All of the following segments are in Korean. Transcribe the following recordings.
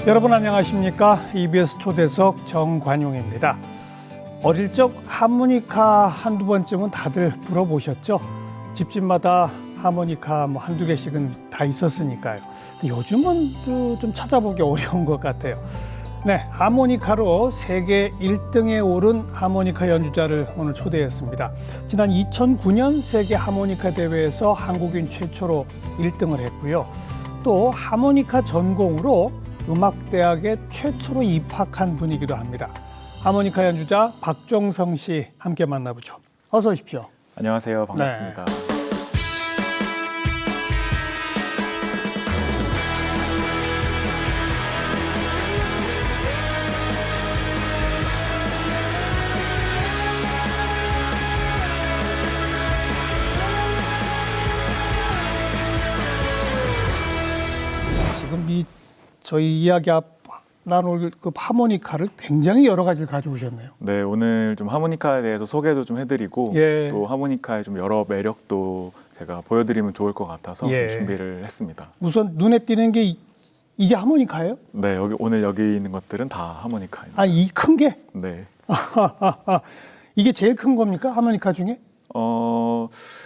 여러분 안녕하십니까? EBS 초대석 정관용입니다. 어릴 적 하모니카 한두 번쯤은 다들 불어보셨죠? 집집마다 하모니카 한두 개씩은 다 있었으니까요. 근데 요즘은 좀 찾아보기 어려운 것 같아요. 네, 하모니카로 세계 1등에 오른 하모니카 연주자를 오늘 초대했습니다. 지난 2009년 세계 하모니카 대회에서 한국인 최초로 1등을 했고요. 또 하모니카 전공으로 음악대학에 최초로 입학한 분이기도 합니다. 하모니카 연주자 박종성 씨 함께 만나보죠. 어서 오십시오. 안녕하세요. 반갑습니다. 네. 지금 저희 이야기 나눌 그 하모니카를 굉장히 여러 가지를 가져오셨네요. 네, 오늘 좀 하모니카에 대해서 소개도 좀 해드리고 예. 또 하모니카의 좀 여러 매력도 제가 보여드리면 좋을 것 같아서 예. 준비를 했습니다. 우선 눈에 띄는 게 이게 하모니카예요? 네, 오늘 여기 있는 것들은 다 하모니카입니다. 아, 이 큰 게? 네. 이게 제일 큰 겁니까? 하모니카 중에?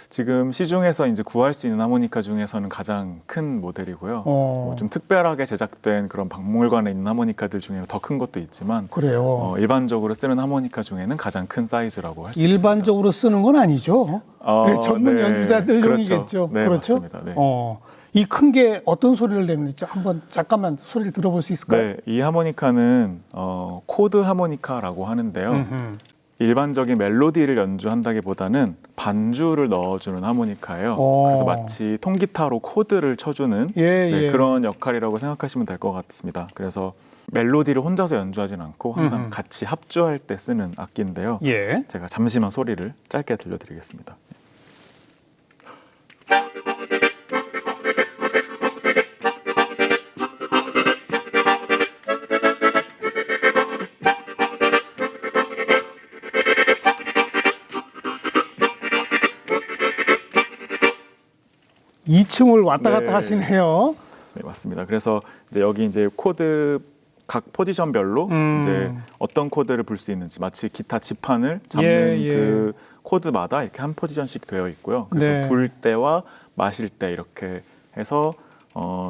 지금 시중에서 이제 구할 수 있는 하모니카 중에서는 가장 큰 모델이고요. 좀 특별하게 제작된 그런 박물관에 있는 하모니카들 중에는 더 큰 것도 있지만, 그래요. 일반적으로 쓰는 하모니카 중에는 가장 큰 사이즈라고 할 수 있습니다. 일반적으로 쓰는 건 아니죠. 전문 네. 연주자들용이겠죠. 그렇죠. 네, 그렇죠? 맞습니다. 네. 이 큰 게 어떤 소리를 내는지 한번 잠깐만 소리를 들어볼 수 있을까요? 네, 이 하모니카는 코드 하모니카라고 하는데요. 일반적인 멜로디를 연주한다기보다는 반주를 넣어주는 하모니카예요. 그래서 마치 통기타로 코드를 쳐주는 그런 역할이라고 생각하시면 될 것 같습니다. 그래서 멜로디를 혼자서 연주하진 않고 항상 같이 합주할 때 쓰는 악기인데요. 제가 잠시만 소리를 짧게 들려드리겠습니다. 이 2층을 왔다 갔다 하시네요. 네, 맞습니다. 그래서 여기 이제 코드 각 포지션별로 이제 어떤 코드를 불 수 있는지 마치 기타 지판을 잡는 그 코드마다 이렇게 한 포지션씩 되어 있고요. 그래서 불 때와 마실 때 이렇게 해서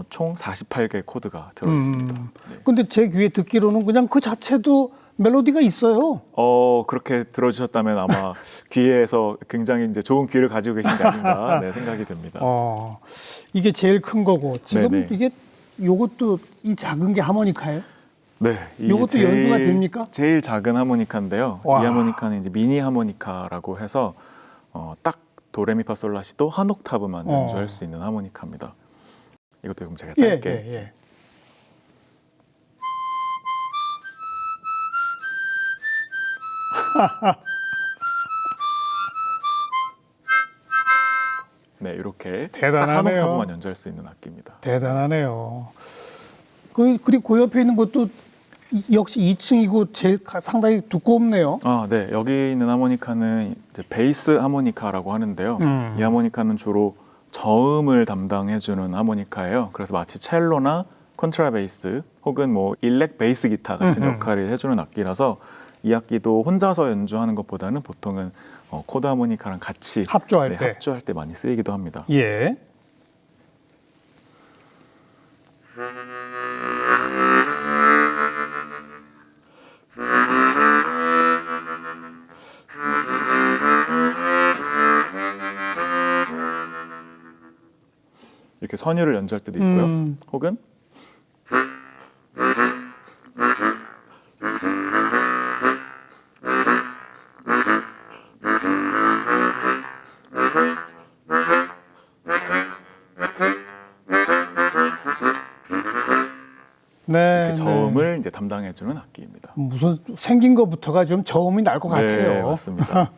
총 48개의 코드가 들어 있습니다. 근데 제 귀에 듣기로는 그냥 그 자체도 멜로디가 있어요. 그렇게 들어주셨다면 아마 귀에서 굉장히 이제 좋은 귀를 가지고 계신 게 아닌가 생각이 듭니다. 이게 제일 큰 거고 지금 네네. 이게 요것도 이 작은 게 하모니카예요? 네, 이것도 연주가 됩니까? 제일 작은 하모니카인데요. 와. 이 하모니카는 이제 미니 하모니카라고 해서 딱 도레미파솔라시도 한 옥타브만 연주할 수 있는 하모니카입니다. 이것도 그럼 제가 짧게. 네, 이렇게 딱 한 옥타브만 연주할 수 있는 악기입니다. 대단하네요. 그리고 그 옆에 있는 것도 역시 2층이고 제일 상당히 두껍네요. 네, 여기 있는 하모니카는 이제 베이스 하모니카라고 하는데요. 이 하모니카는 주로 저음을 담당해주는 하모니카예요. 그래서 마치 첼로나 콘트라베이스 혹은 뭐 일렉 베이스 기타 같은 역할을 해주는 악기라서 이 악기도 혼자서 연주하는 것보다는 보통은 코드 하모니카랑 같이 합주할 때 많이 쓰이기도 합니다. 예. 이렇게 선율을 연주할 때도 있고요. 혹은 이렇게 저음을 이제 담당해주는 악기입니다. 무슨 생긴 것부터가 좀 저음이 날 것 같아요. 네, 맞습니다.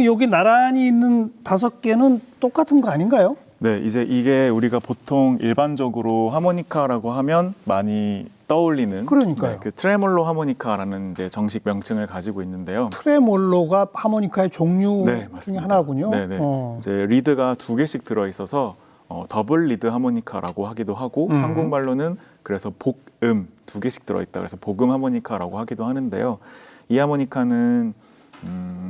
여기 나란히 있는 5개는 똑같은 거 아닌가요? 네, 이제 이게 우리가 보통 일반적으로 하모니카라고 하면 많이 떠올리는 그러니까요. 그 트레몰로 하모니카라는 이제 정식 명칭을 가지고 있는데요. 트레몰로가 하모니카의 종류 네, 중에 하나군요. 네, 네. 이제 리드가 2개씩 들어 있어서 더블 리드 하모니카라고 하기도 하고 한국말로는 그래서 복음 2개씩 들어있다 그래서 복음 하모니카라고 하기도 하는데요. 이 하모니카는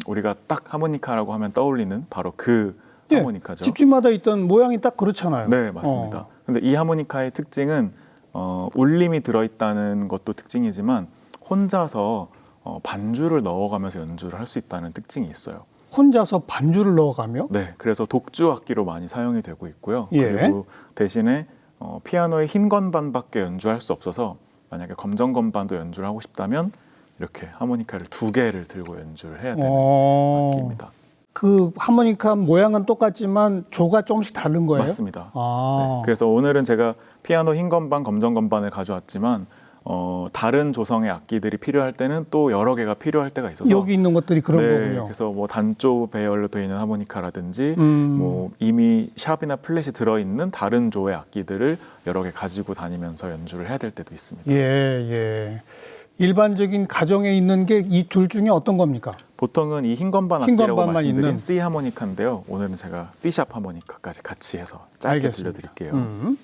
우리가 딱 하모니카라고 하면 떠올리는 바로 그 예, 하모니카죠. 집집마다 있던 모양이 딱 그렇잖아요. 네, 맞습니다. 근데 이 하모니카의 특징은 울림이 들어있다는 것도 특징이지만 혼자서 반주를 넣어가면서 연주를 할 수 있다는 특징이 있어요. 혼자서 반주를 넣어가며? 네, 그래서 독주 악기로 많이 사용이 되고 있고요. 예. 그리고 대신에 피아노의 흰 건반밖에 연주할 수 없어서 만약에 검정 건반도 연주를 하고 싶다면 이렇게 하모니카를 2개를 들고 연주를 해야 되는 악기입니다. 그 하모니카 모양은 똑같지만 조가 조금씩 다른 거예요? 맞습니다. 아. 네, 그래서 오늘은 제가 피아노 흰 건반, 검정 건반을 가져왔지만 다른 조성의 악기들이 필요할 때는 또 여러 개가 필요할 때가 있어서 여기 있는 것들이 그런 네, 거군요. 그래서 뭐 단조 배열로 되어 있는 하모니카라든지 뭐 이미 샵이나 플랫이 들어 있는 다른 조의 악기들을 여러 개 가지고 다니면서 연주를 해야 될 때도 있습니다. 예, 예. 일반적인 가정에 있는 게 이 둘 중에 어떤 겁니까? 보통은 이 흰 건반 흰 악기라고 건반만 말씀드린 있는. C 하모니카인데요. 오늘은 제가 C 샵 하모니카까지 같이 해서 짧게 알겠습니다. 들려드릴게요.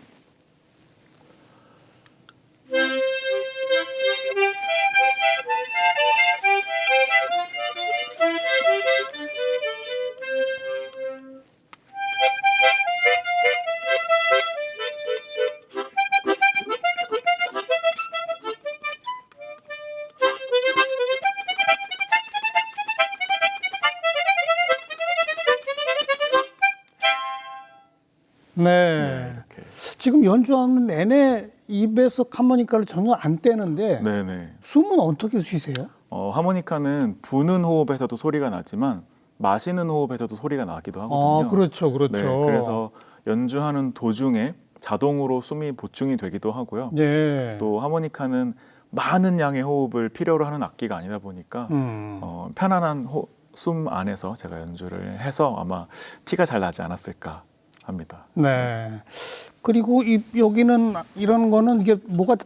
네. 이렇게. 지금 연주하는 내내 입에서 하모니카를 전혀 안 떼는데 네네. 숨은 어떻게 쉬세요? 하모니카는 부는 호흡에서도 소리가 나지만 마시는 호흡에서도 소리가 나기도 하거든요. 아, 그렇죠, 그렇죠. 네, 그래서 연주하는 도중에 자동으로 숨이 보충이 되기도 하고요. 예. 또 하모니카는 많은 양의 호흡을 필요로 하는 악기가 아니다 보니까 편안한 숨 안에서 제가 연주를 해서 아마 티가 잘 나지 않았을까 합니다. 네. 그리고 여기는 이런 거는 이게 뭐가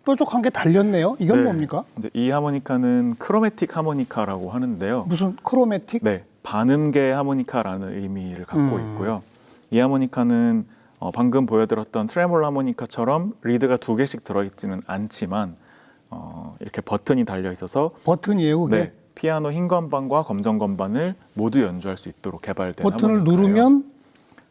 뾰족한 게 달렸네요. 이건 네, 뭡니까? 근데 이 하모니카는 크로매틱 하모니카라고 하는데요. 무슨 크로매틱? 네, 반음계 하모니카라는 의미를 갖고 있고요. 이 하모니카는 방금 보여드렸던 트레몰로 하모니카처럼 리드가 2개씩 들어있지는 않지만 이렇게 버튼이 달려 있어서 버튼이에요, 그게? 네, 피아노 흰 건반과 검정 건반을 모두 연주할 수 있도록 개발된 버튼을 하모니카예요. 누르면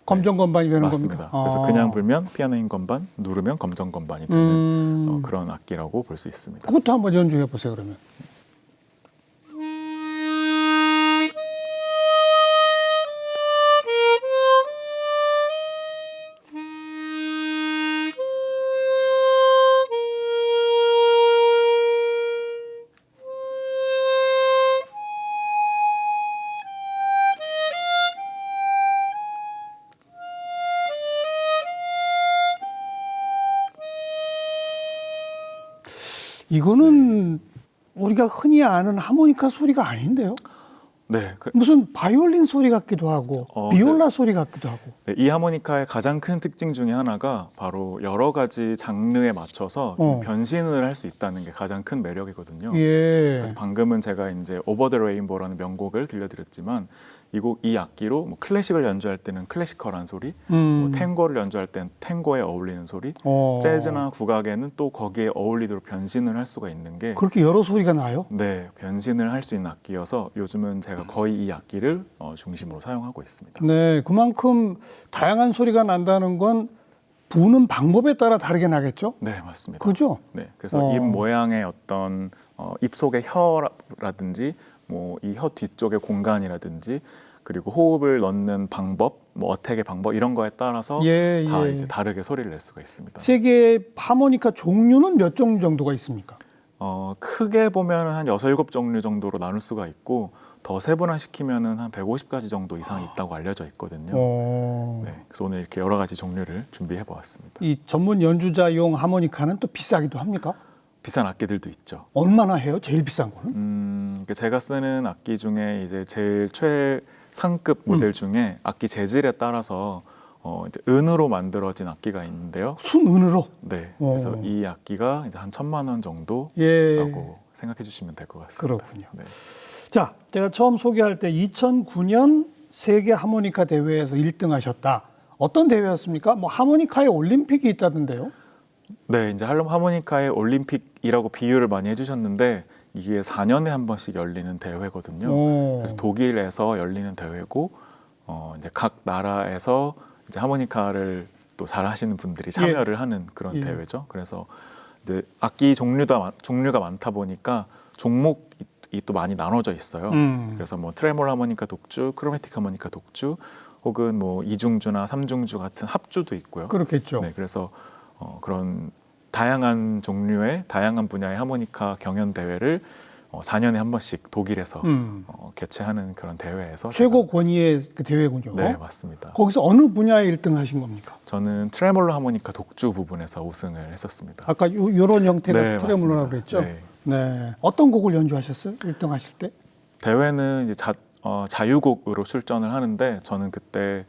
검정 건반이 되는 맞습니다. 겁니까? 그래서 그냥 불면 피아노 흰 건반, 누르면 검정 건반이 되는 그런 악기라고 볼 수 있습니다. 그것도 한번 연주해 보세요, 그러면. 이거는 우리가 흔히 아는 하모니카 소리가 아닌데요? 네, 무슨 바이올린 소리 같기도 하고 비올라 소리 같기도 하고. 네, 이 하모니카의 가장 큰 특징 중에 하나가 바로 여러 가지 장르에 맞춰서 좀 변신을 할 수 있다는 게 가장 큰 매력이거든요. 예. 그래서 방금은 제가 이제 오버 더 레인보우라는 명곡을 들려드렸지만 이 악기로 뭐 클래식을 연주할 때는 클래시컬한 소리, 뭐 탱고를 연주할 때는 탱고에 어울리는 소리, 재즈나 국악에는 또 거기에 어울리도록 변신을 할 수가 있는 게 그렇게 여러 소리가 나요? 네, 변신을 할 수 있는 악기여서 요즘은 제가 거의 이 악기를 중심으로 사용하고 있습니다. 네, 그만큼 다양한 소리가 난다는 건 부는 방법에 따라 다르게 나겠죠? 네, 맞습니다. 그죠? 네, 그래서 입 모양의 어떤 입 속의 혀라든지 뭐 이 혀 뒤쪽의 공간이라든지 그리고 호흡을 넣는 방법, 뭐 어택의 방법 이런 거에 따라서 다 이제 다르게 소리를 낼 수가 있습니다. 세계의 하모니카 종류는 몇 종류 정도가 있습니까? 크게 보면 한 6, 7종류 정도로 나눌 수가 있고 더 세분화시키면은 한 150가지 정도 이상이 있다고 알려져 있거든요. 네, 그래서 오늘 이렇게 여러 가지 종류를 준비해 보았습니다. 이 전문 연주자용 하모니카는 또 비싸기도 합니까? 비싼 악기들도 있죠. 얼마나 해요? 제일 비싼 거는? 제가 쓰는 악기 중에 이제 제일 최상급 모델 중에 악기 재질에 따라서 이제 은으로 만들어진 악기가 있는데요. 순은으로? 네. 그래서 이 악기가 이제 한 1,000만 원 정도라고 생각해 주시면 될 것 같습니다. 그렇군요. 네. 자, 제가 처음 소개할 때 2009년 세계 하모니카 대회에서 1등 하셨다. 어떤 대회였습니까? 뭐 하모니카의 올림픽이 있다던데요. 네, 이제 할럼 하모니카의 올림픽이라고 비유를 많이 해주셨는데 이게 4년에 한 번씩 열리는 대회거든요. 그래서 독일에서 열리는 대회고 이제 각 나라에서 이제 하모니카를 또 잘하시는 분들이 참여를 하는 그런 대회죠. 그래서 이제 악기 종류가 많다 보니까 종목이 또 많이 나눠져 있어요. 그래서 뭐 트레몰 하모니카 독주, 크로매틱 하모니카 독주, 혹은 뭐 이중주나 삼중주 같은 합주도 있고요. 그렇겠죠. 네, 그래서 그런 다양한 종류의 다양한 분야의 하모니카 경연 대회를 4년에 한 번씩 독일에서 개최하는 그런 대회에서 최고 권위의 그 대회군요. 네, 맞습니다. 거기서 어느 분야에 1등 하신 겁니까? 저는 트레몰로 하모니카 독주 부분에서 우승을 했었습니다. 아까 요런 형태가 네, 트레몰로라고 그랬죠? 네. 네. 어떤 곡을 연주하셨어요? 1등 하실 때? 대회는 이제 자유곡으로 출전을 하는데 저는 그때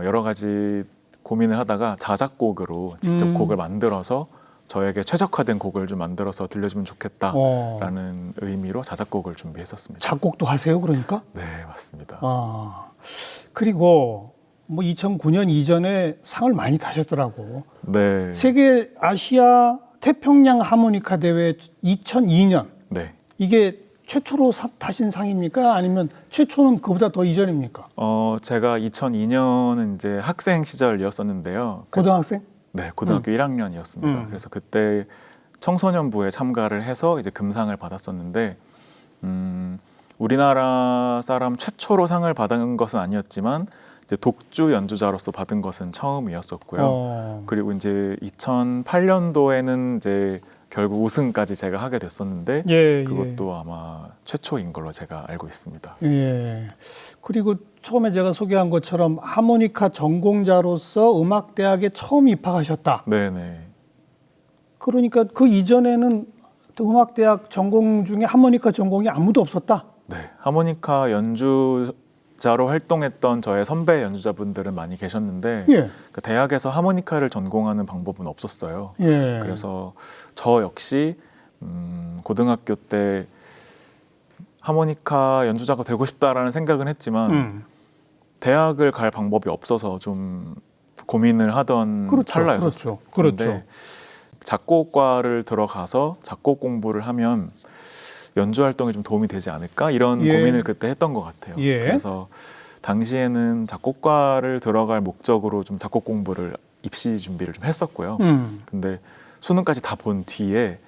여러 가지 고민을 하다가 자작곡으로 직접 곡을 만들어서 저에게 최적화된 곡을 좀 만들어서 들려주면 좋겠다라는 의미로 자작곡을 준비했었습니다. 작곡도 하세요, 그러니까? 네, 맞습니다. 그리고 뭐 2009년 이전에 상을 많이 타셨더라고. 네. 세계 아시아 태평양 하모니카 대회 2002년. 네. 이게 최초로 타신 상입니까? 아니면 최초는 그보다 더 이전입니까? 제가 2002년은 이제 학생 시절이었었는데요. 고등학생? 네, 고등학교 1학년이었습니다. 그래서 그때 청소년부에 참가를 해서 이제 금상을 받았었는데 우리나라 사람 최초로 상을 받은 것은 아니었지만 이제 독주 연주자로서 받은 것은 처음이었었고요. 그리고 이제 2008년도에는 이제 결국 우승까지 제가 하게 됐었는데 그것도 아마 최초인 걸로 제가 알고 있습니다. 예. 그리고 처음에 제가 소개한 것처럼 하모니카 전공자로서 음악대학에 처음 입학하셨다. 네네. 그러니까 그 이전에는 음악대학 전공 중에 하모니카 전공이 아무도 없었다. 네, 하모니카 연주자로 활동했던 저의 선배 연주자분들은 많이 계셨는데 그 대학에서 하모니카를 전공하는 방법은 없었어요. 그래서 저 역시 고등학교 때 하모니카 연주자가 되고 싶다라는 생각은 했지만 대학을 갈 방법이 없어서 좀 고민을 하던 찰나였었어요. 그런데 작곡과를 들어가서 작곡 공부를 하면 연주 활동에 좀 도움이 되지 않을까 이런 고민을 그때 했던 것 같아요. 그래서 당시에는 작곡과를 들어갈 목적으로 좀 작곡 공부를 입시 준비를 좀 했었고요. 근데 수능까지 다 본 뒤에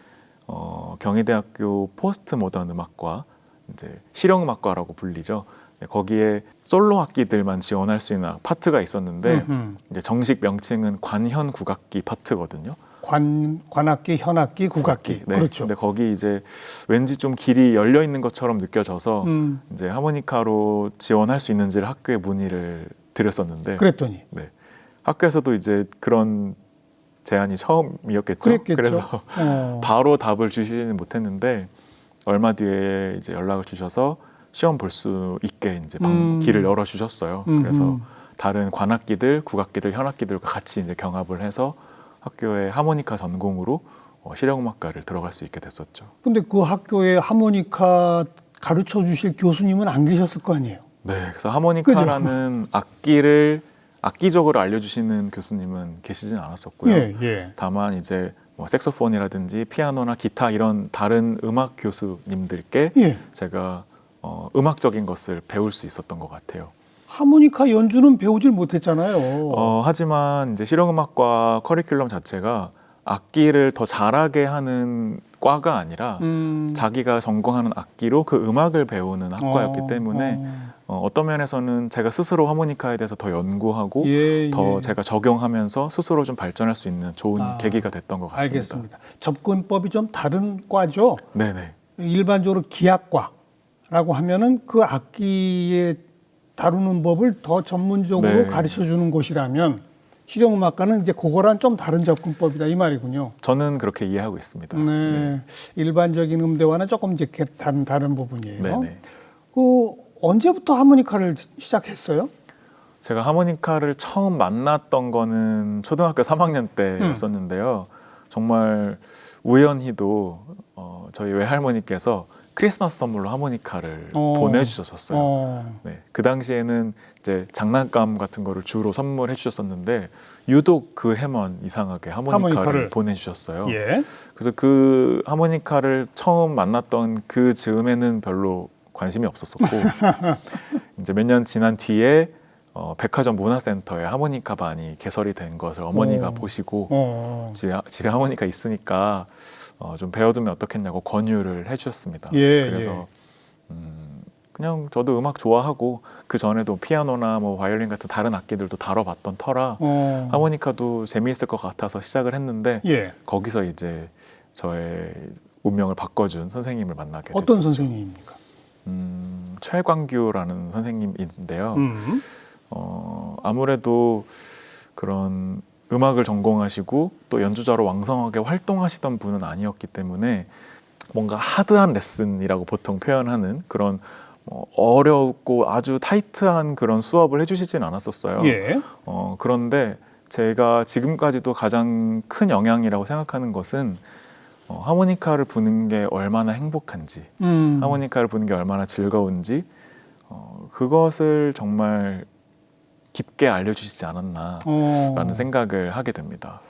경희대학교 포스트 모던 음악과 이제 실용음악과라고 불리죠. 거기에 솔로 악기들만 지원할 수 있는 파트가 있었는데 이제 정식 명칭은 관현 국악기 파트거든요. 관악기, 현악기, 국악기. 네. 그렇죠. 근데 거기 이제 왠지 좀 길이 열려 있는 것처럼 느껴져서 이제 하모니카로 지원할 수 있는지를 학교에 문의를 드렸었는데 그랬더니 학교에서도 이제 그런 제안이 처음이었겠죠. 그랬겠죠. 그래서 바로 답을 주시지는 못했는데 얼마 뒤에 이제 연락을 주셔서 시험 볼 수 있게 이제 길을 열어 주셨어요. 그래서 다른 관악기들, 국악기들, 현악기들과 같이 이제 경합을 해서 학교의 하모니카 전공으로 실용음악과를 들어갈 수 있게 됐었죠. 근데 그 학교에 하모니카 가르쳐 주실 교수님은 안 계셨을 거 아니에요? 네, 그래서 하모니카라는 악기를 악기적으로 알려주시는 교수님은 계시진 않았었고요. 다만 이제 뭐 색소폰이라든지 피아노나 기타 이런 다른 음악 교수님들께 제가 음악적인 것을 배울 수 있었던 것 같아요. 하모니카 연주는 배우질 못했잖아요. 하지만 이제 실용음악과 커리큘럼 자체가 악기를 더 잘하게 하는 과가 아니라 자기가 전공하는 악기로 그 음악을 배우는 학과였기 때문에 어떤 면에서는 제가 스스로 하모니카에 대해서 더 연구하고 더 제가 적용하면서 스스로 좀 발전할 수 있는 좋은 계기가 됐던 것 같습니다. 알겠습니다. 접근법이 좀 다른 과죠? 네네. 일반적으로 기악과라고 하면은 그 악기의 다루는 법을 더 전문적으로 가르쳐 주는 곳이라면 실용음악과는 이제 그거랑 좀 다른 접근법이다 이 말이군요. 저는 그렇게 이해하고 있습니다. 일반적인 음대와는 조금 이제 다른 부분이에요. 그 언제부터 하모니카를 시작했어요? 제가 하모니카를 처음 만났던 거는 초등학교 3학년 때였었는데요. 정말 우연히도 저희 외할머니께서 크리스마스 선물로 하모니카를 어. 보내주셨었어요. 네, 그 당시에는 이제 장난감 같은 거를 주로 선물해 주셨었는데 유독 그 해만 이상하게 하모니카를 보내주셨어요. 예. 그래서 그 하모니카를 처음 만났던 그 즈음에는 별로 관심이 없었었고 이제 몇 년 지난 뒤에 백화점 문화센터에 하모니카 반이 개설이 된 것을 어머니가 보시고 집에 하모니카 있으니까 좀 배워두면 어떻겠냐고 권유를 해주셨습니다. 그래서 그냥 저도 음악 좋아하고 그 전에도 피아노나 뭐 바이올린 같은 다른 악기들도 다뤄봤던 터라 하모니카도 재미있을 것 같아서 시작을 했는데 거기서 이제 저의 운명을 바꿔준 선생님을 만나게 됐죠. 어떤 선생님입니까? 최광규라는 선생님인데요. 아무래도 그런 음악을 전공하시고 또 연주자로 왕성하게 활동하시던 분은 아니었기 때문에 뭔가 하드한 레슨이라고 보통 표현하는 그런 어렵고 아주 타이트한 그런 수업을 해주시진 않았었어요. 그런데 제가 지금까지도 가장 큰 영향이라고 생각하는 것은 하모니카를 부는 게 얼마나 행복한지, 하모니카를 부는 게 얼마나 즐거운지 그것을 정말 깊게 알려주시지 않았나라는 생각을 하게 됩니다.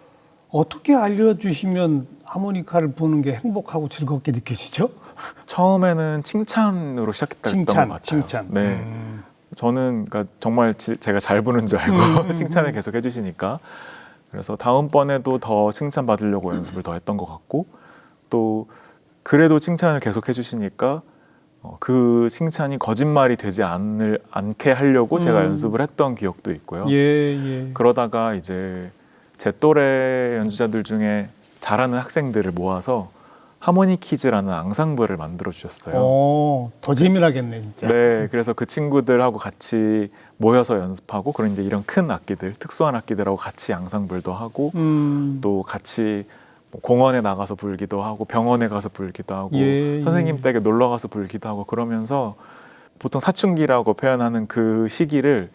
어떻게 알려주시면 하모니카를 부는 게 행복하고 즐겁게 느껴지죠? 처음에는 칭찬으로 시작했던 것 같아요. 칭찬. 네, 저는 그러니까 정말 제가 잘 부는 줄 알고 칭찬을 계속 해주시니까 그래서 다음번에도 더 칭찬 받으려고 연습을 더 했던 것 같고 또 그래도 칭찬을 계속 해주시니까 그 칭찬이 거짓말이 되지 않게 하려고 제가 연습을 했던 기억도 있고요. 그러다가 이제 제 또래 연주자들 중에 잘하는 학생들을 모아서 하모니키즈라는 앙상블을 만들어 주셨어요. 더 재미나겠네 진짜. 네, 그래서 그 친구들하고 같이 모여서 연습하고 그런 이제 이런 큰 악기들, 특수한 악기들하고 같이 앙상블도 하고 또 같이 공원에 나가서 불기도 하고 병원에 가서 불기도 하고 선생님 댁에 놀러 가서 불기도 하고 그러면서 보통 사춘기라고 표현하는 그 시기를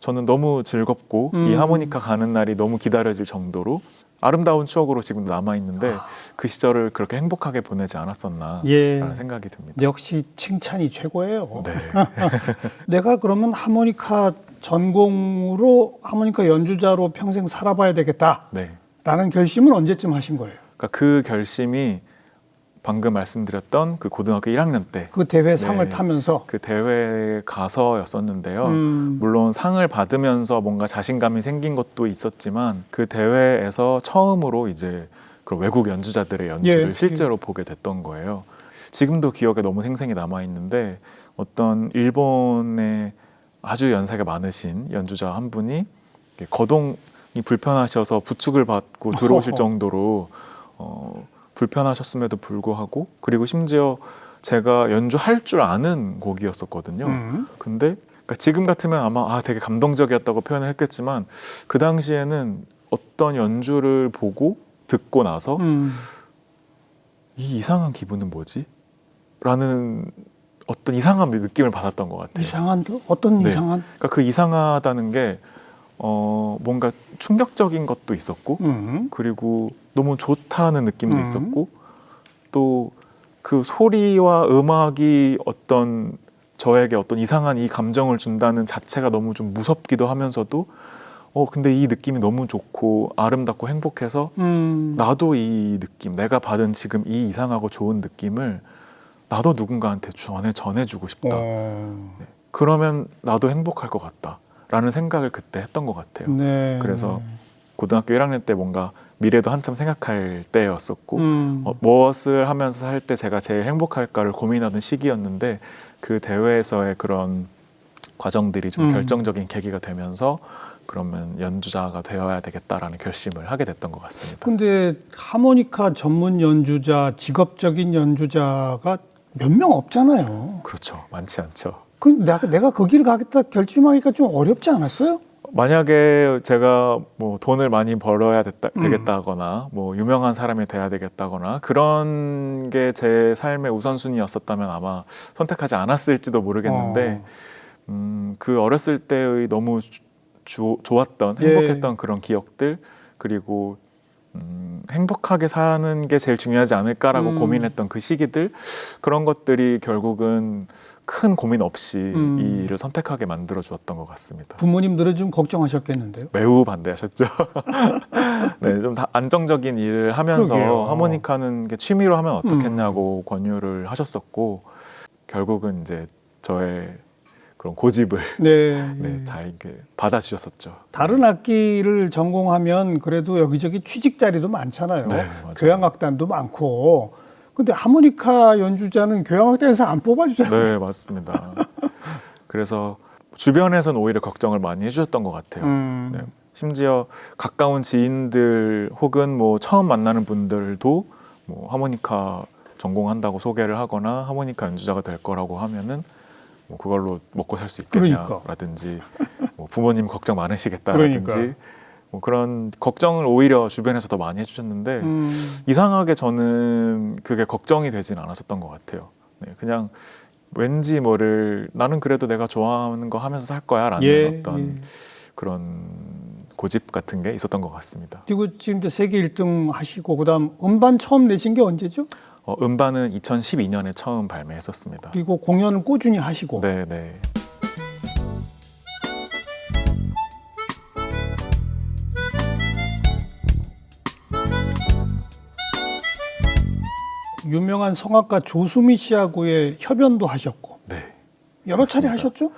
저는 너무 즐겁고 이 하모니카 가는 날이 너무 기다려질 정도로 아름다운 추억으로 지금도 남아있는데 그 시절을 그렇게 행복하게 보내지 않았었나라는 생각이 듭니다. 역시 칭찬이 최고예요. 네. 내가 그러면 하모니카 전공으로 하모니카 연주자로 평생 살아봐야 되겠다. 라는 결심은 언제쯤 하신 거예요? 그러니까 그 결심이 방금 말씀드렸던 그 고등학교 1학년 때 그 대회 상을 타면서 그 대회에 가서였었는데요. 물론 상을 받으면서 뭔가 자신감이 생긴 것도 있었지만 그 대회에서 처음으로 이제 그 외국 연주자들의 연주를 실제로 보게 됐던 거예요. 지금도 기억에 너무 생생히 남아 있는데 어떤 일본의 아주 연세가 많으신 연주자 한 분이 거동 불편하셔서 부축을 받고 들어오실 정도로 불편하셨음에도 불구하고 그리고 심지어 제가 연주할 줄 아는 곡이었었거든요. 근데 그러니까 지금 같으면 아마 되게 감동적이었다고 표현을 했겠지만 그 당시에는 어떤 연주를 보고 듣고 나서 이 이상한 기분은 뭐지? 라는 어떤 이상한 느낌을 받았던 것 같아요. 이상한? 어떤 이상한? 그러니까 그 이상하다는 게 뭔가 충격적인 것도 있었고 그리고 너무 좋다는 느낌도 있었고 또 그 소리와 음악이 어떤 저에게 어떤 이상한 이 감정을 준다는 자체가 너무 좀 무섭기도 하면서도 근데 이 느낌이 너무 좋고 아름답고 행복해서 나도 이 느낌, 내가 받은 지금 이 이상하고 좋은 느낌을 나도 누군가한테 전해주고 싶다. 그러면 나도 행복할 것 같다. 라는 생각을 그때 했던 것 같아요. 그래서 고등학교 1학년 때 뭔가 미래도 한참 생각할 때였었고 무엇을 하면서 살 때 제가 제일 행복할까를 고민하던 시기였는데 그 대회에서의 그런 과정들이 좀 결정적인 계기가 되면서 그러면 연주자가 되어야 되겠다라는 결심을 하게 됐던 것 같습니다. 근데 하모니카 전문 연주자, 직업적인 연주자가 몇 명 없잖아요. 그렇죠. 많지 않죠. 그 내가 거기를 가겠다 결심하기가 좀 어렵지 않았어요? 만약에 제가 뭐 돈을 많이 벌어야 되겠다거나 뭐 유명한 사람이 돼야 되겠다거나 그런 게 제 삶의 우선순위였었다면 아마 선택하지 않았을지도 모르겠는데 그 어렸을 때의 너무 좋았던 행복했던 그런 기억들 그리고 행복하게 사는 게 제일 중요하지 않을까라고 고민했던 그 시기들, 그런 것들이 결국은 큰 고민 없이 이 일을 선택하게 만들어 주었던 것 같습니다. 부모님들은 좀 걱정하셨겠는데요. 매우 반대하셨죠. 네, 좀 다 안정적인 일을 하면서 그러게요. 하모니카는 게 취미로 하면 어떻겠냐고 권유를 하셨었고, 결국은 이제 저의 그런 고집을 네. 네, 잘 이렇게 받아주셨었죠. 다른 악기를 전공하면 그래도 여기저기 취직 자리도 많잖아요. 네, 맞아요. 교향악단도 많고. 근데 하모니카 연주자는 교향악단에서 안 뽑아주잖아요. 네, 맞습니다. 그래서 주변에서는 오히려 걱정을 많이 해주셨던 것 같아요. 네, 심지어 가까운 지인들 혹은 뭐 처음 만나는 분들도 뭐 하모니카 전공한다고 소개를 하거나 하모니카 연주자가 될 거라고 하면은 뭐 그걸로 먹고 살 수 있겠냐라든지 뭐 부모님 걱정 많으시겠다라든지 그러니까. 뭐 그런 걱정을 오히려 주변에서 더 많이 해주셨는데 이상하게 저는 그게 걱정이 되진 않았었던 것 같아요. 네, 그냥 왠지 뭐를 나는 그래도 내가 좋아하는 거 하면서 살 거야라는 어떤 그런 고집 같은 게 있었던 것 같습니다. 그리고 지금 이제 세계 1등 하시고 그다음 음반 처음 내신 게 언제죠? 음반은 2012년에 처음 발매했었습니다. 그리고 공연을 꾸준히 하시고. 네, 네. 유명한 성악가 조수미 씨하고의 협연도 하셨고. 네. 여러 차례 맞습니다. 하셨죠?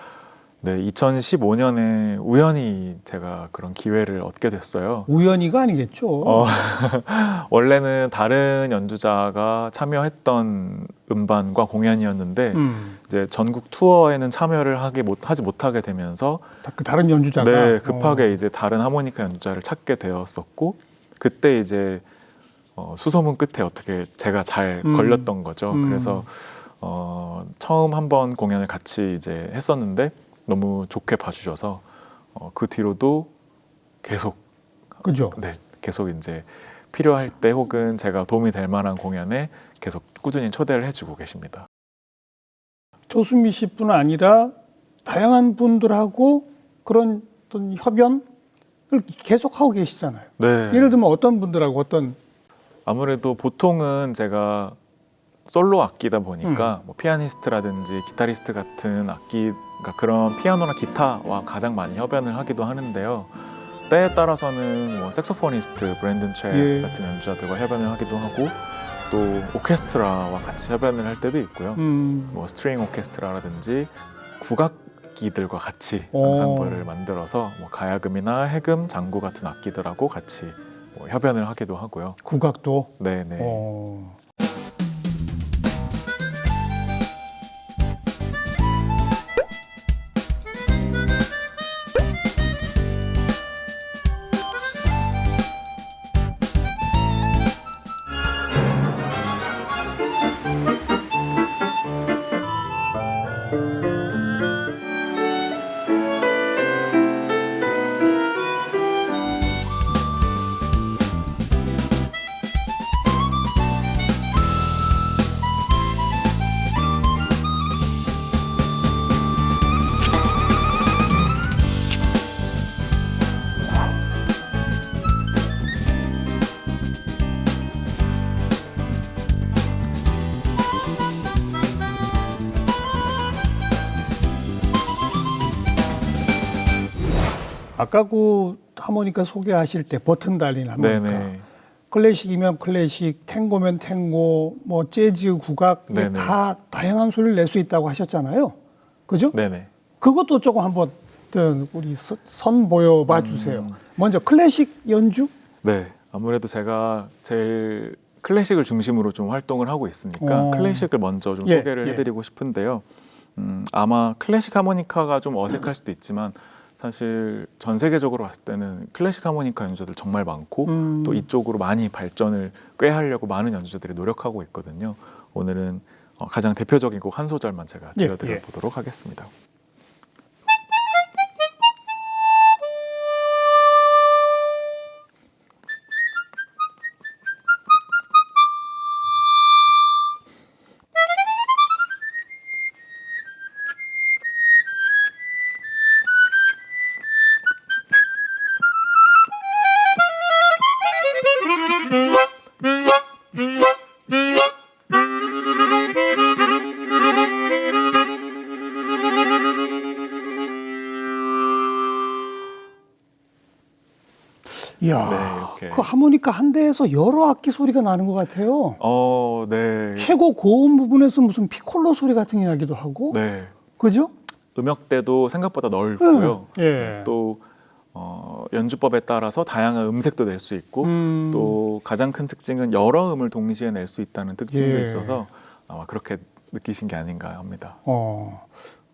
네, 2015년에 우연히 제가 그런 기회를 얻게 됐어요. 우연히가 아니겠죠. 원래는 다른 연주자가 참여했던 음반과 공연이었는데 이제 전국 투어에는 참여를 하지 못하게 되면서 그 다른 연주자가 네, 급하게 이제 다른 하모니카 연주자를 찾게 되었었고, 그때 이제 수소문 끝에 어떻게 제가 잘 걸렸던 거죠. 그래서 처음 한번 공연을 같이 이제 했었는데 너무 좋게 봐주셔서 그 뒤로도 계속 그죠. 네, 계속 이제 필요할 때 혹은 제가 도움이 될 만한 공연에 계속 꾸준히 초대를 해주고 계십니다. 조수미 씨뿐 아니라 다양한 분들하고 그런 어떤 협연을 계속 하고 계시잖아요. 네. 예를 들면 어떤 분들하고 어떤 아무래도 보통은 제가 솔로 악기다 보니까 뭐 피아니스트라든지 기타리스트 같은 악기, 그러니까 그런 피아노나 기타와 가장 많이 협연을 하기도 하는데요. 때에 따라서는 뭐 색소포니스트 브랜든 최 같은 연주자들과 협연을 하기도 하고, 또 오케스트라와 같이 협연을 할 때도 있고요. 뭐 스트링 오케스트라라든지 국악기들과 같이 앙상블을 만들어서 뭐 가야금이나 해금, 장구 같은 악기들하고 같이 뭐 협연을 하기도 하고요. 국악도. 네네. 아까 그 하모니카 소개하실 때 버튼 달린 하모니카. 네네. 클래식이면 클래식, 탱고면 탱고, 뭐 재즈, 국악 이게 다 다양한 소리를 낼 수 있다고 하셨잖아요. 그죠? 네네. 그것도 조금 한번 우리 선보여 봐 주세요. 먼저 클래식 연주? 네. 아무래도 제가 제일 클래식을 중심으로 좀 활동을 하고 있으니까 클래식을 먼저 좀 소개를 해드리고 싶은데요. 아마 클래식 하모니카가 좀 어색할 수도 있지만 사실 전 세계적으로 봤을 때는 클래식 하모니카 연주자들 정말 많고 또 이쪽으로 많이 발전을 꾀하려고 많은 연주자들이 노력하고 있거든요. 오늘은 가장 대표적인 곡 한 소절만 제가 들려드려 보도록 하겠습니다. 이야, 네, 이렇게. 그 하모니카 한 대에서 여러 악기 소리가 나는 것 같아요. 네. 최고 고음 부분에서 무슨 피콜로 소리 같은 게 나기도 하고. 네. 그죠? 음역대도 생각보다 넓고요. 예. 또 연주법에 따라서 다양한 음색도 낼 수 있고 또 가장 큰 특징은 여러 음을 동시에 낼 수 있다는 특징도 예. 있어서 아마 그렇게 느끼신 게 아닌가 합니다.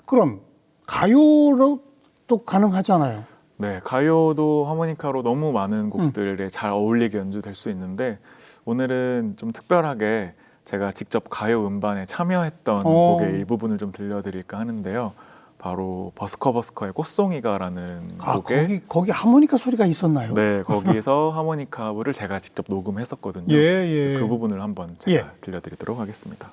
그럼 가요로 또 가능하잖아요. 네, 가요도 하모니카로 너무 많은 곡들에 잘 어울리게 연주될 수 있는데 오늘은 좀 특별하게 제가 직접 가요 음반에 참여했던 곡의 일부분을 좀 들려드릴까 하는데요. 바로 버스커버스커의 꽃송이가라는 곡에 거기 하모니카 소리가 있었나요? 네, 거기서 하모니카를 제가 직접 녹음했었거든요. 예. 그 부분을 한번 제가 들려드리도록 하겠습니다.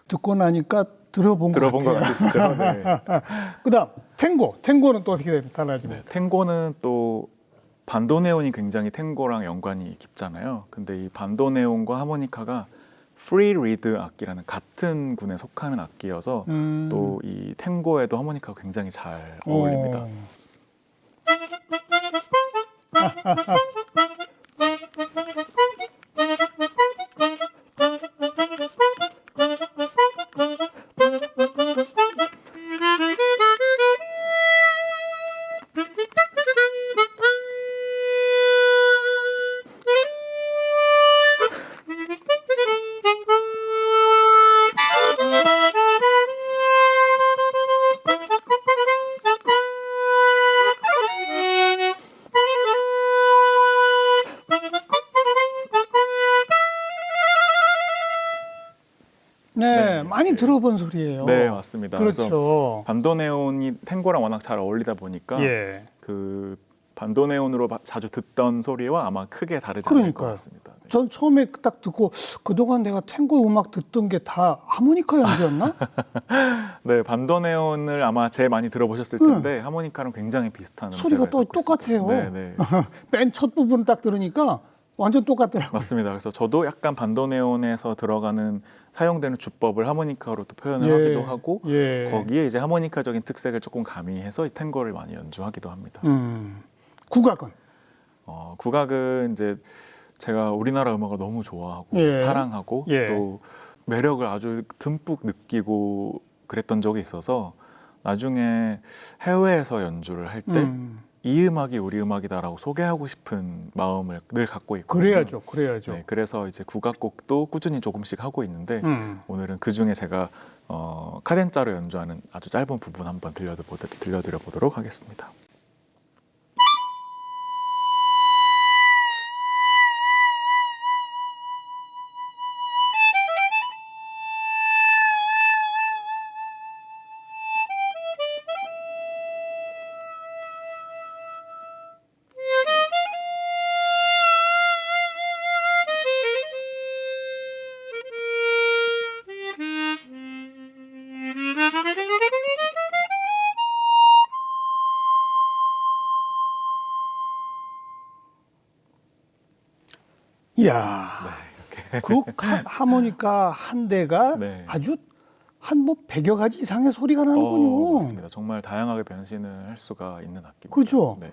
듣고 나니까 들어본 것 같아요. 같으시죠? 네. 그다음 탱고는 또 어떻게 달라집니까? 탱고는 또 반도네온이 굉장히 탱고랑 연관이 깊잖아요. 근데 이 반도네온과 하모니카가 프리 리드 악기라는 같은 군에 속하는 악기여서 또 이 탱고에도 하모니카가 굉장히 잘 어울립니다. 네, 많이 들어본 소리예요. 네, 맞습니다. 그렇죠. 그래서 반도네온이 탱고랑 워낙 잘 어울리다 보니까 그 반도네온으로 자주 듣던 소리와 아마 크게 다르지 않을 것 같습니다. 네. 전 처음에 딱 듣고 그동안 내가 탱고 음악 듣던 게 다 하모니카 연주였나? 네, 반도네온을 아마 제일 많이 들어보셨을 텐데 하모니카랑 굉장히 비슷한 소리가 또 똑같아요. 네. 맨 첫 부분 딱 들으니까 완전 똑같더라고요. 맞습니다. 그래서 저도 약간 반도네온에서 들어가는 사용되는 주법을 하모니카로 또 표현을 하기도 하고 거기에 이제 하모니카적인 특색을 조금 가미해서 이 탱고를 많이 연주하기도 합니다. 국악은? 국악은 이제 제가 우리나라 음악을 너무 좋아하고 사랑하고 또 매력을 아주 듬뿍 느끼고 그랬던 적이 있어서 나중에 해외에서 연주를 할 때 이 음악이 우리 음악이다라고 소개하고 싶은 마음을 늘 갖고 있거든요. 그래야죠. 네, 그래서 이제 국악곡도 꾸준히 조금씩 하고 있는데 오늘은 그 중에 제가 카덴자로 연주하는 아주 짧은 부분 한번 들려드려 보도록 하겠습니다. 이야, 그 하모니카 한 대가 아주 한 뭐 100여 가지 이상의 소리가 나는군요. 맞습니다. 정말 다양하게 변신을 할 수가 있는 악기입니다. 그렇죠. 네.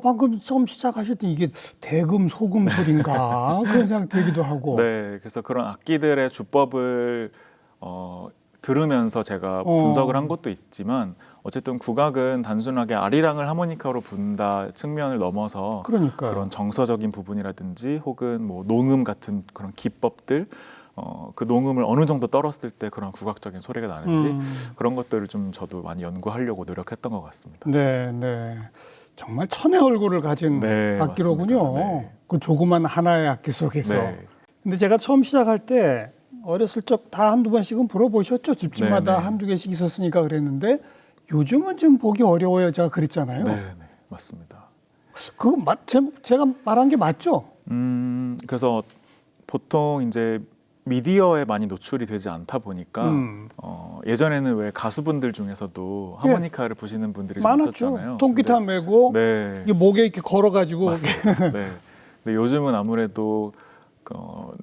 방금 처음 시작하실 때 이게 대금 소금 소리인가 그런 생각 들기도 하고. 네, 그래서 그런 악기들의 주법을 들으면서 제가 분석을 한 것도 있지만 어쨌든 국악은 단순하게 아리랑을 하모니카로 분다 측면을 넘어서 그런 정서적인 부분이라든지 혹은 뭐 농음 같은 그런 기법들 그 농음을 어느 정도 떨었을 때 그런 국악적인 소리가 나는지 그런 것들을 좀 저도 많이 연구하려고 노력했던 것 같습니다. 네. 정말 천의 얼굴을 가진 악기로군요. 그 조그만 하나의 악기 속에서. 근데 제가 처음 시작할 때 어렸을 적 다 한두 번씩은 불어보셨죠. 집집마다 한두 개씩 있었으니까 그랬는데 요즘은 좀 보기 어려워요. 제가 그랬잖아요. 네, 맞습니다. 그거 제가 말한 게 맞죠? 그래서 보통 이제 미디어에 많이 노출이 되지 않다 보니까 예전에는 왜 가수분들 중에서도 하모니카를 부시는 분들이 좀 많았죠. 있었잖아요. 통기타 메고 네. 이게 목에 이렇게 걸어가지고. 맞습니다. 네. 근데 요즘은 아무래도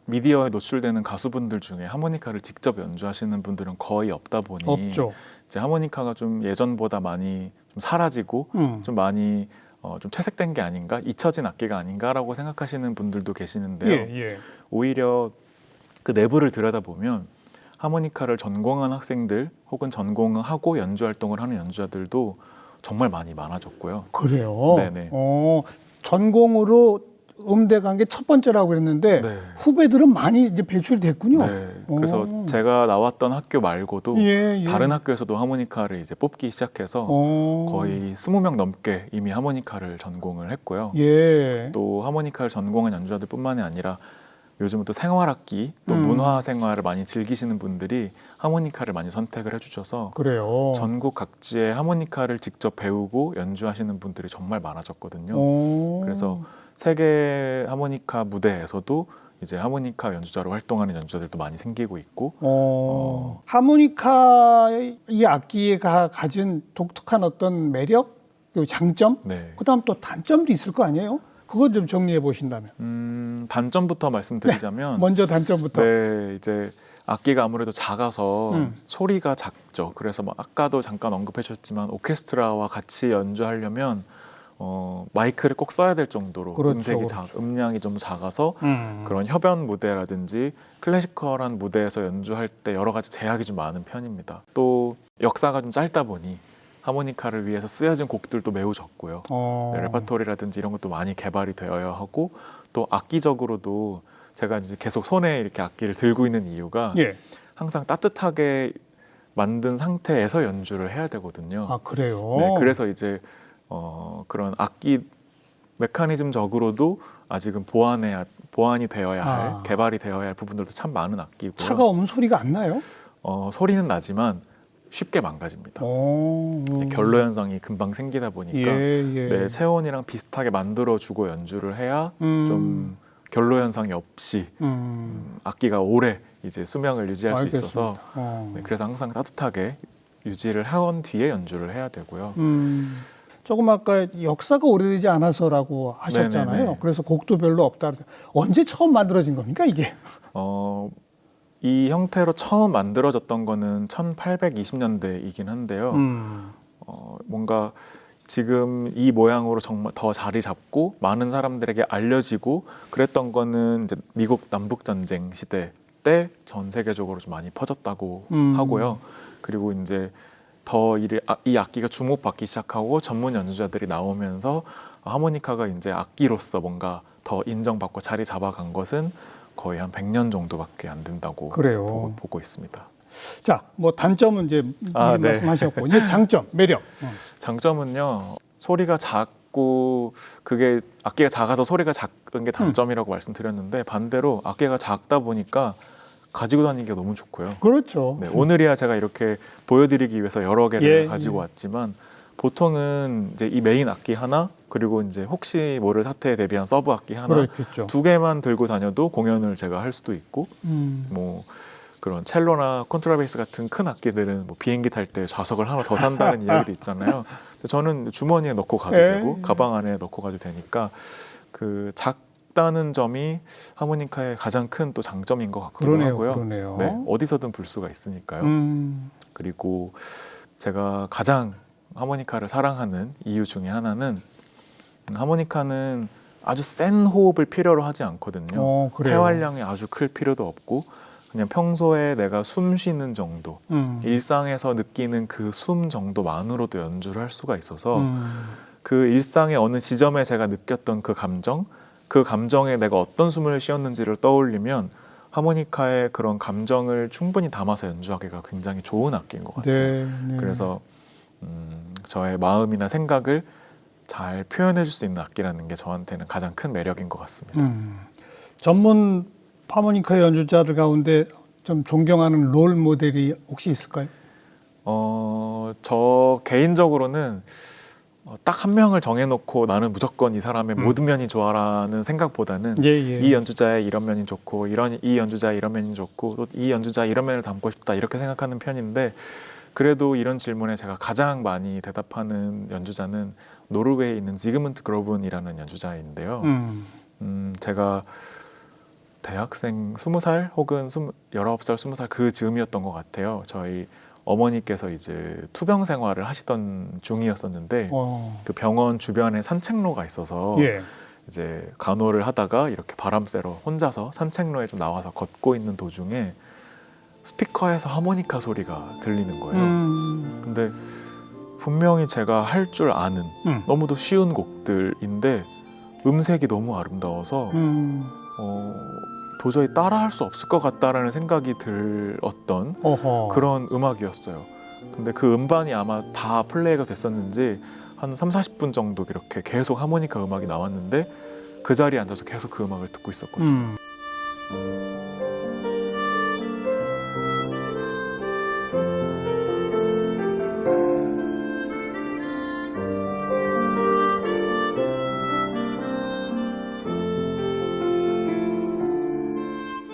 미디어에 노출되는 가수분들 중에 하모니카를 직접 연주하시는 분들은 거의 없다 보니 없죠. 이제 하모니카가 좀 예전보다 많이 좀 사라지고 좀 많이 좀 퇴색된 게 아닌가, 잊혀진 악기가 아닌가라고 생각하시는 분들도 계시는데요. 예. 오히려 그 내부를 들여다보면 하모니카를 전공한 학생들 혹은 전공하고 연주 활동을 하는 연주자들도 정말 많이 많아졌고요. 그래요? 네네. 전공으로 음대 간 게 첫 번째라고 그랬는데 네. 후배들은 많이 이제 배출됐군요. 네. 그래서 제가 나왔던 학교 말고도 예. 다른 학교에서도 하모니카를 이제 뽑기 시작해서 거의 20명 넘게 이미 하모니카를 전공을 했고요. 예. 또 하모니카를 전공한 연주자들뿐만이 아니라 요즘은 또 생활악기, 또 문화 생활을 많이 즐기시는 분들이 하모니카를 많이 선택을 해주셔서 그래요. 전국 각지의 하모니카를 직접 배우고 연주하시는 분들이 정말 많아졌거든요. 그래서 세계 하모니카 무대에서도 이제 하모니카 연주자로 활동하는 연주자들도 많이 생기고 있고 하모니카 이 악기가 가진 독특한 어떤 매력, 그리고 장점, 네. 그다음 또 단점도 있을 거 아니에요? 그거 좀 정리해 보신다면. 단점부터 말씀드리자면 먼저 단점부터. 네, 이제 악기가 아무래도 작아서 소리가 작죠. 그래서 뭐 아까도 잠깐 언급해 주셨지만 오케스트라와 같이 연주하려면 마이크를 꼭 써야 될 정도로 그렇죠. 음량이 좀 작아서 그런 협연 무대라든지 클래시컬한 무대에서 연주할 때 여러 가지 제약이 좀 많은 편입니다. 또 역사가 좀 짧다 보니 하모니카를 위해서 쓰여진 곡들도 매우 적고요. 네, 레퍼토리라든지 이런 것도 많이 개발이 되어야 하고 또 악기적으로도 제가 이제 계속 손에 이렇게 악기를 들고 있는 이유가 항상 따뜻하게 만든 상태에서 연주를 해야 되거든요. 아, 그래요? 네, 그래서 이제 그런 악기 메커니즘적으로도 아직은 보완이 되어야 할, 개발이 되어야 할 부분들도 참 많은 악기고요. 차가우면 소리가 안 나요? 소리는 나지만 쉽게 망가집니다. 결로 현상이 금방 생기다 보니까 네, 체온이랑 비슷하게 만들어주고 연주를 해야 좀 결로 현상이 없이 악기가 오래 이제 수명을 유지할 수 있어서 네, 그래서 항상 따뜻하게 유지를 해온 뒤에 연주를 해야 되고요. 조금 아까 역사가 오래되지 않아서라고 하셨잖아요. 네네네. 그래서 곡도 별로 없다. 언제 처음 만들어진 겁니까 이게? 이 형태로 처음 만들어졌던 거는 1820년대이긴 한데요. 뭔가 지금 이 모양으로 정말 더 자리 잡고 많은 사람들에게 알려지고 그랬던 거는 이제 미국 남북 전쟁 시대 때 전 세계적으로 좀 많이 퍼졌다고 하고요. 그리고 이제 더 이 악기가 주목받기 시작하고 전문 연주자들이 나오면서 하모니카가 이제 악기로서 뭔가 더 인정받고 자리 잡아간 것은 거의 한 100년 정도밖에 안 된다고 보고 있습니다. 자, 뭐 단점은 이제 말씀하셨고 이제 장점, 매력. 장점은요. 소리가 작고 그게 악기가 작아서 소리가 작은 게 단점이라고 말씀드렸는데 반대로 악기가 작다 보니까 가지고 다니기가 너무 좋고요. 그렇죠. 네, 오늘이야 제가 이렇게 보여드리기 위해서 여러 개를 가지고 왔지만 보통은 이제 이 메인 악기 하나 그리고 이제 혹시 모를 사태에 대비한 서브 악기 하나 그렇겠죠. 두 개만 들고 다녀도 공연을 제가 할 수도 있고 뭐 그런 첼로나 콘트라베이스 같은 큰 악기들은 뭐 비행기 탈 때 좌석을 하나 더 산다는 이야기도 있잖아요. 저는 주머니에 넣고 가도 되고 가방 안에 넣고 가도 되니까 그 작다는 점이 하모니카의 가장 큰 또 장점인 것 같기도 하고요. 그러네요. 네, 어디서든 불 수가 있으니까요. 그리고 제가 가장 하모니카를 사랑하는 이유 중에 하나는 하모니카는 아주 센 호흡을 필요로 하지 않거든요. 폐활량이 아주 클 필요도 없고 그냥 평소에 내가 숨 쉬는 정도, 일상에서 느끼는 그 숨 정도만으로도 연주를 할 수가 있어서 그 일상의 어느 지점에 제가 느꼈던 그 감정에 내가 어떤 숨을 쉬었는지를 떠올리면 하모니카의 그런 감정을 충분히 담아서 연주하기가 굉장히 좋은 악기인 것 같아요. 그래서 저의 마음이나 생각을 잘 표현해 줄 수 있는 악기라는 게 저한테는 가장 큰 매력인 것 같습니다. 전문 하모니카 연주자들 가운데 좀 존경하는 롤 모델이 혹시 있을까요? 저 개인적으로는 딱 한 명을 정해놓고 나는 무조건 이 사람의 모든 면이 좋아라는 생각보다는 예, 예. 이 연주자의 이런 면이 좋고 이 연주자의 이런 면이 좋고 또 이 연주자의 이런 면을 담고 싶다 이렇게 생각하는 편인데 그래도 이런 질문에 제가 가장 많이 대답하는 연주자는 노르웨이에 있는 지그문트 그로븐이라는 연주자인데요. 제가 대학생 20살 혹은 19살, 20살 그 즈음이었던 것 같아요. 저희 어머니께서 이제 투병 생활을 하시던 중이었었는데 그 병원 주변에 산책로가 있어서 예. 이제 간호를 하다가 이렇게 바람 쐬러 혼자서 산책로에 좀 나와서 걷고 있는 도중에 스피커에서 하모니카 소리가 들리는 거예요. 근데 분명히 제가 할 줄 아는 너무도 쉬운 곡들인데 음색이 너무 아름다워서 도저히 따라할 수 없을 것 같다라는 생각이 들었던 그런 음악이었어요. 근데 그 음반이 아마 다 플레이가 됐었는지 한 30-40분 정도 이렇게 계속 하모니카 음악이 나왔는데 그 자리에 앉아서 계속 그 음악을 듣고 있었거든요.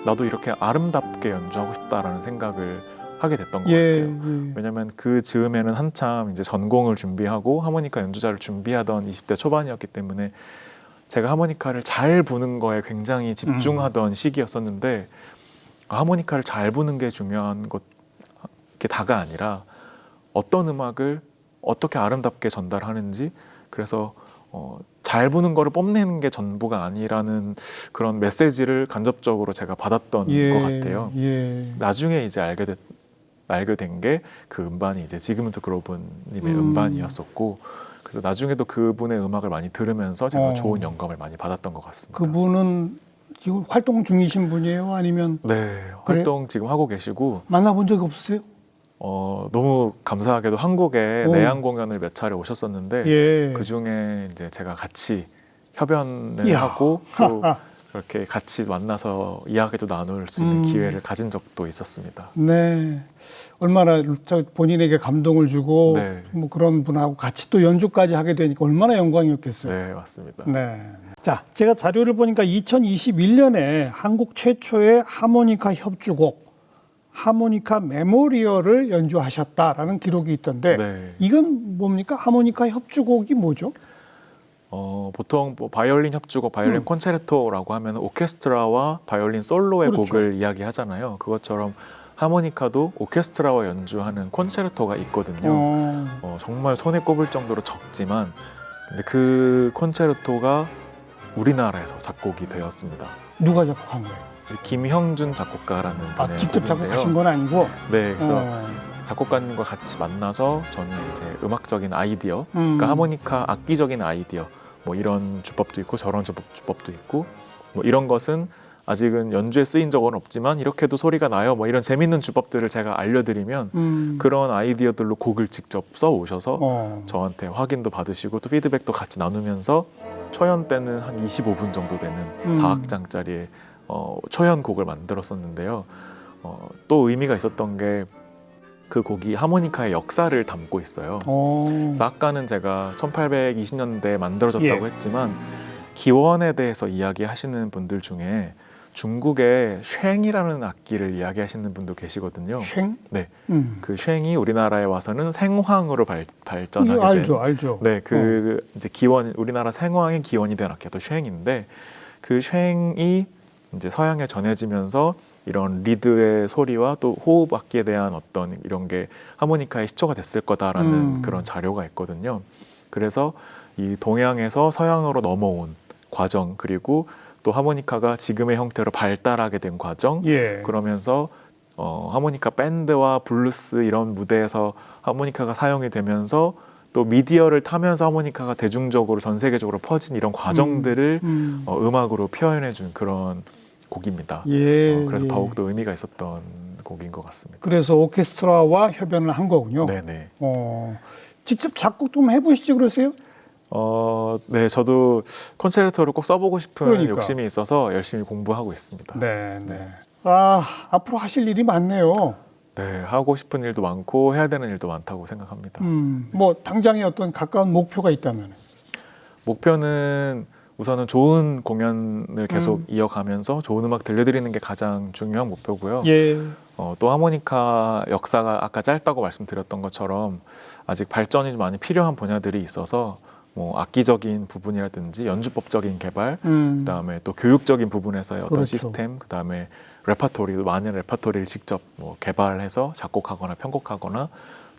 나도 이렇게 아름답게 연주하고 싶다라는 생각을 하게 됐던 것 같아요. 왜냐하면 그 즈음에는 한참 이제 전공을 준비하고 하모니카 연주자를 준비하던 20대 초반이었기 때문에 제가 하모니카를 잘 부는 거에 굉장히 집중하던 시기였었는데 하모니카를 잘 부는 게 중요한 게 다가 아니라 어떤 음악을 어떻게 아름답게 전달하는지 그래서 잘 부는 거를 뽐내는 게 전부가 아니라는 그런 메시지를 간접적으로 제가 받았던 것 같아요. 나중에 이제 알게 된 게 그 음반이 이제 지그문트 그로븐님의 음반이었었고 그래서 나중에도 그분의 음악을 많이 들으면서 제가 좋은 영감을 많이 받았던 것 같습니다. 그분은 지금 활동 중이신 분이에요? 아니면 네, 활동 지금 하고 계시고 만나본 적 없으세요? 너무 감사하게도 한국에 내한 공연을 몇 차례 오셨었는데 그 중에 이제 제가 같이 협연을 하고 또 그렇게 같이 만나서 이야기도 나눌 수 있는 기회를 가진 적도 있었습니다. 네, 얼마나 본인에게 감동을 주고 뭐 그런 분하고 같이 또 연주까지 하게 되니까 얼마나 영광이었겠어요. 네, 맞습니다. 네. 자, 제가 자료를 보니까 2021년에 한국 최초의 하모니카 협주곡 하모니카 메모리얼을 연주하셨다라는 기록이 있던데 이건 뭡니까? 하모니카 협주곡이 뭐죠? 보통 뭐 바이올린 협주곡, 바이올린 콘체르토라고 하면 오케스트라와 바이올린 솔로의 곡을 이야기하잖아요. 그것처럼 하모니카도 오케스트라와 연주하는 콘체르토가 있거든요. 정말 손에 꼽을 정도로 적지만 근데 그 콘체르토가 우리나라에서 작곡이 되었습니다. 누가 작곡한 거예요? 김형준 작곡가라는 분의 직접 곡인데요. 작곡하신 건 아니고? 네, 그래서 작곡가님과 같이 만나서 저는 이제 음악적인 아이디어, 그러니까 하모니카 악기적인 아이디어, 뭐 이런 주법도 있고 저런 주법도 있고, 뭐 이런 것은 아직은 연주에 쓰인 적은 없지만 이렇게도 소리가 나요. 뭐 이런 재밌는 주법들을 제가 알려드리면 그런 아이디어들로 곡을 직접 써 오셔서 저한테 확인도 받으시고 또 피드백도 같이 나누면서 초연 때는 한 25분 정도 되는 4악장짜리의 초연곡을 만들었었는데요. 또 의미가 있었던 게 그 곡이 하모니카의 역사를 담고 있어요. 그래서 아까는 제가 1820년대에 만들어졌다고 했지만 기원에 대해서 이야기하시는 분들 중에 중국의 쉥이라는 악기를 이야기하시는 분도 계시거든요. 쉥? 네, 그 쉥이 우리나라에 와서는 생황으로 발전하게 된. 알죠. 네, 그 이제 기원 우리나라 생황의 기원이 된 악기도 쉥인데 그 쉥이 이제 서양에 전해지면서 이런 리드의 소리와 또 호흡 악기에 대한 어떤 이런 게 하모니카의 시초가 됐을 거다라는 그런 자료가 있거든요. 그래서 이 동양에서 서양으로 넘어온 과정 그리고 또 하모니카가 지금의 형태로 발달하게 된 과정 그러면서 하모니카 밴드와 블루스 이런 무대에서 하모니카가 사용이 되면서 또 미디어를 타면서 하모니카가 대중적으로 전 세계적으로 퍼진 이런 과정들을 음악으로 표현해 준 그런 곡입니다. 그래서 더욱더 의미가 있었던 곡인 것 같습니다. 그래서 오케스트라와 협연을 한 거군요. 네네. 직접 작곡 좀 해보시지 그러세요? 네, 저도 콘체르토를 꼭 써보고 싶은 욕심이 있어서 열심히 공부하고 있습니다. 네. 앞으로 하실 일이 많네요. 네, 하고 싶은 일도 많고 해야 되는 일도 많다고 생각합니다. 뭐 당장의 어떤 가까운 목표가 있다면? 목표는 우선은 좋은 공연을 계속 이어가면서 좋은 음악 들려드리는 게 가장 중요한 목표고요. 예. 또 하모니카 역사가 아까 짧다고 말씀드렸던 것처럼 아직 발전이 좀 많이 필요한 분야들이 있어서 뭐 악기적인 부분이라든지 연주법적인 개발, 그다음에 또 교육적인 부분에서의 어떤 그렇죠. 시스템, 그다음에 레퍼토리, 많은 레퍼토리를 직접 뭐 개발해서 작곡하거나 편곡하거나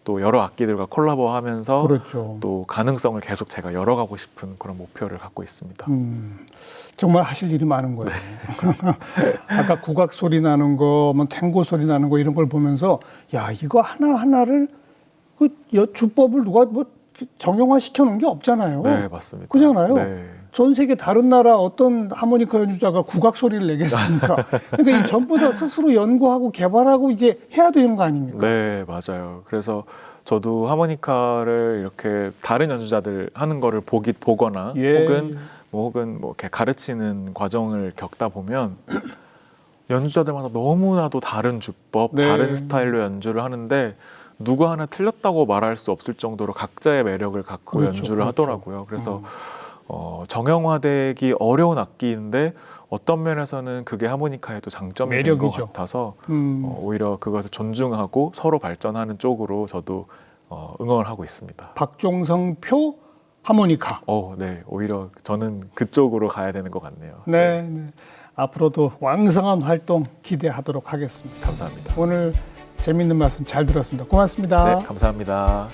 또 여러 악기들과 콜라보하면서 그렇죠. 또 가능성을 계속 제가 열어가고 싶은 그런 목표를 갖고 있습니다. 정말 하실 일이 많은 거예요. 아까 국악 소리 나는 거, 뭐 탱고 소리 나는 거 이런 걸 보면서 야 이거 하나 하나를 그 주법을 누가 뭐 정형화 시켜놓은 게 없잖아요. 네, 맞습니다. 그잖아요. 네. 전 세계 다른 나라 어떤 하모니카 연주자가 국악 소리를 내겠습니까? 그러니까 이 전부 다 스스로 연구하고 개발하고 이게 해야 되는 거 아닙니까? 네, 맞아요. 그래서 저도 하모니카를 이렇게 다른 연주자들 하는 거를 보거나 예. 혹은 뭐 이렇게 가르치는 과정을 겪다 보면 연주자들마다 너무나도 다른 주법, 네. 다른 스타일로 연주를 하는데 누구 하나 틀렸다고 말할 수 없을 정도로 각자의 매력을 갖고 그렇죠, 연주를 그렇죠. 하더라고요. 그래서 정형화되기 어려운 악기인데 어떤 면에서는 그게 하모니카에도 장점이 된 것 매력이죠. 같아서 오히려 그것을 존중하고 서로 발전하는 쪽으로 저도 응원을 하고 있습니다. 박종성 표 하모니카. 네, 오히려 저는 그쪽으로 가야 되는 것 같네요. 네, 네. 앞으로도 왕성한 활동 기대하도록 하겠습니다. 감사합니다. 오늘 재밌는 말씀 잘 들었습니다. 고맙습니다. 네, 감사합니다.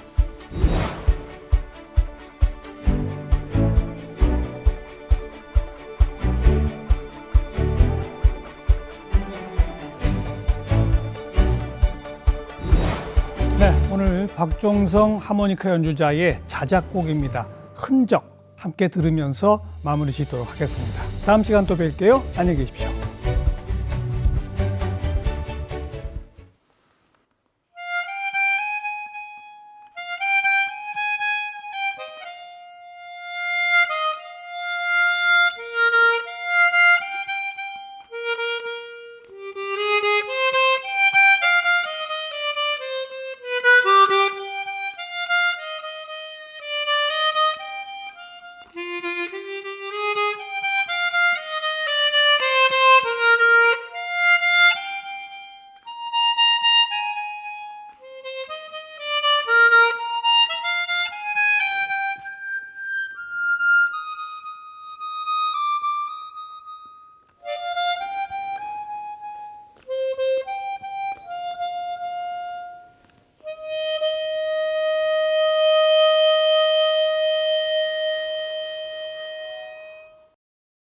네, 오늘 박종성 하모니카 연주자의 자작곡입니다. 흔적 함께 들으면서 마무리 짓도록 하겠습니다. 다음 시간 또 뵐게요. 안녕히 계십시오.